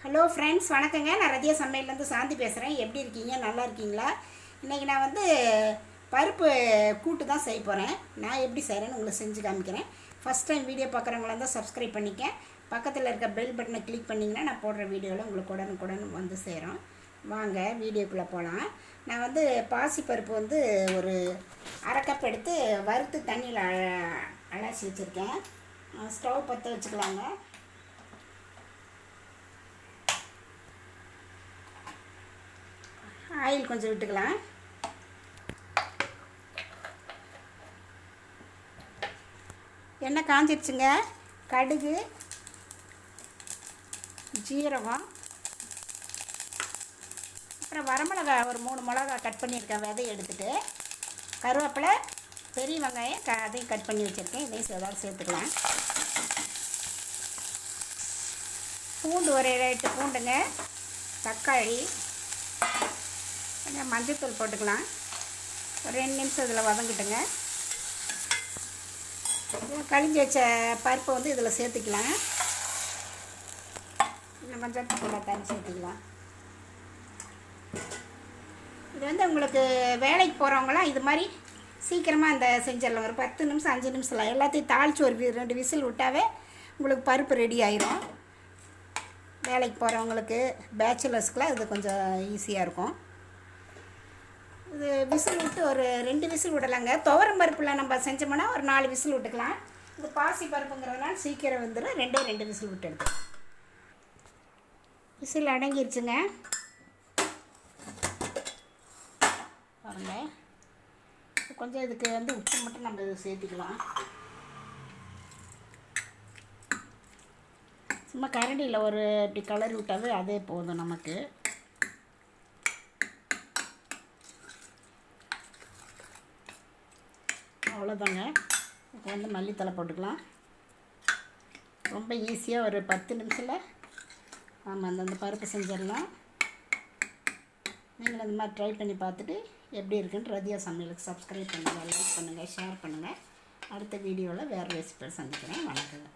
Hello friends, வணக்கங்க. நான் ரதியா சமையல்லேருந்து சாந்தி பேசுகிறேன். எப்படி இருக்கீங்க? நல்லா இருக்கீங்களா? இன்றைக்கி நான் பருப்பு கூட்டு தான் செய்ய போகிறேன். நான் எப்படி செய்கிறேன்னு உங்களுக்கு செஞ்சு காமிக்கிறேன். ஃபஸ்ட் டைம் வீடியோ பார்க்குறவங்களா இருந்தால் சப்ஸ்கிரைப் பண்ணிக்க. பக்கத்தில் இருக்க பெல் பட்டனை கிளிக் பண்ணிங்கன்னா நான் போடுற வீடியோவில் உங்களுக்கு உடனுக்குடன் சேரும். வாங்க வீடியோக்குள்ளே போகலாம். நான் பாசி பருப்பு ஒரு அரை கப் எடுத்து வறுத்து தண்ணியில் அலசி வச்சுருக்கேன். ஸ்டவ் பற்ற வச்சுக்கலாங்க. ஆயில் கொஞ்சம் விட்டுக்கலாம். எண்ணெய் காஞ்சிடுச்சுங்க. கடுகு, ஜீரகம், அப்புறம் வரமிளகா ஒரு 3 மிளகா கட் பண்ணியிருக்கேன். விதையை எடுத்துகிட்டு கருவேப்பிலை, பெரிய வெங்காயம் அதையும் கட் பண்ணி வச்சுருக்கேன். இதையும் ஏதாவது சேர்த்துக்கலாம். பூண்டு ஒரு 8 பூண்டுங்க. தக்காளி, கொஞ்சம் மஞ்சத்தூள் போட்டுக்கலாம். ஒரு 2 நிமிஷம் இதில் வதங்கிட்டுங்க. கழிஞ்சி வச்ச பருப்பை இதில் சேர்த்துக்கலாம். இன்னும் கொஞ்சம் கூட தண்ணி சேர்த்துக்கலாம். இது உங்களுக்கு வேலைக்கு போகிறவங்களாம் இது மாதிரி சீக்கிரமாக செஞ்சிடலாம். ஒரு 10 நிமிஷம் 5 நிமிஷம் எல்லாத்தையும் தாளித்து ஒரு 2 விசில் விட்டாவே உங்களுக்கு பருப்பு ரெடி ஆயிரும். வேலைக்கு போகிறவங்களுக்கு, பேச்சுலர்ஸ்க்கெலாம் இது கொஞ்சம் ஈஸியாக இருக்கும். இது விசில் விட்டு ஒரு 2 விசில் விடலாங்க. துவரம் பருப்பில் நம்ம செஞ்சோம்னா ஒரு 4 விசில் விட்டுக்கலாம். இது பாசி பருப்புங்கிறதுனால சீக்கிரம் வந்துடும். 2 விசில் விட்டு எடுத்து விசில் அடங்கிருச்சுங்க. பாருங்கள், கொஞ்சம் இதுக்கு உப்பு மட்டும் நம்ம இது சேர்த்துக்கலாம். சும்மா கரண்டியில் ஒரு இப்படி கலர் விட்டாவே அதே போதும் நமக்கு. அவ்வளோதாங்க. இப்போ மல்லித்தலை போட்டுக்கலாம். ரொம்ப ஈஸியாக ஒரு 10 நிமிஷத்தில் நம்ம அந்த பருப்பு செஞ்சிடலாம். நீங்கள் அந்த மாதிரி ட்ரை பண்ணி பார்த்துட்டு எப்படி இருக்குன்னு ரதியா சமையலுக்கு சப்ஸ்கிரைப் பண்ணுங்கள், லைக் பண்ணுங்கள், ஷேர் பண்ணுங்கள். அடுத்த வீடியோவில் வேறு ரெசிபியை சந்திக்கிறேன். வணக்கம்.